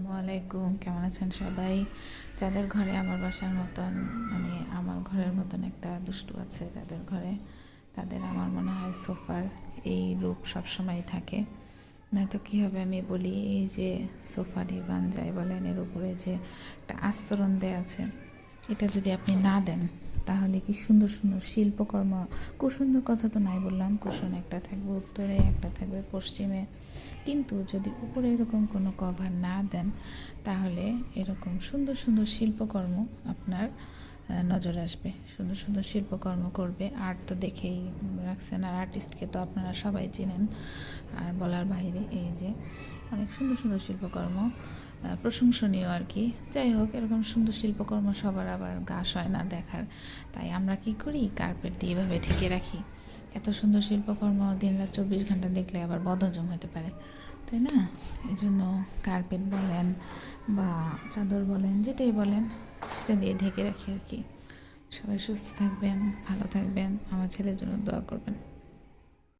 আসসালামু আলাইকুম, কেমন আছেন সবাই? যাদের ঘরে আমার বাসার মতন মানে আমার ঘরের মতন একটা দুষ্টু আছে যাদের ঘরে, তাদের আমার মনে হয় সোফার এই রূপ সবসময় থাকে। নয়তো কী হবে আমি বলি, এই যে সোফা ডিভান যাই বলেন, এর উপরে যে একটা আস্তরণ দেয়া আছে, এটা যদি আপনি না দেন তাহলে কি সুন্দর সুন্দর শিল্পকর্ম, কুশনের কথা তো নাই বললাম, কুশন একটা থাকবে উত্তরে, একটা থাকবে পশ্চিমে, কিন্তু যদি উপরে এরকম কোনো কভার না দেন তাহলে এরকম সুন্দর সুন্দর শিল্পকর্ম আপনার নজর আসবে, সুন্দর সুন্দর শিল্পকর্ম করবে। আর্ট তো দেখেই রাখছেন, আর আর্টিস্টকে তো আপনারা সবাই চেনেন, আর বলার বাইরে এই যে অনেক সুন্দর সুন্দর শিল্পকর্ম, প্রশংসনীয় আর কি। যাই হোক, এরকম সুন্দর শিল্পকর্ম সবার আবার গাছ হয় না দেখার, তাই আমরা কি করি, কার্পেট দিয়ে এভাবে ঢেকে রাখি। এত সুন্দর শিল্পকর্ম দিন রাত 24 ঘন্টা দেখলে আবার বদহজম হতে পারে, তাই না? এই জন্য কার্পেট বলেন বা চাদর বলেন, যেটাই বলেন সেটা দিয়ে ঢেকে রাখি আর কি। সবাই সুস্থ থাকবেন, ভালো থাকবেন, আমার ছেলের জন্য দোয়া করবেন।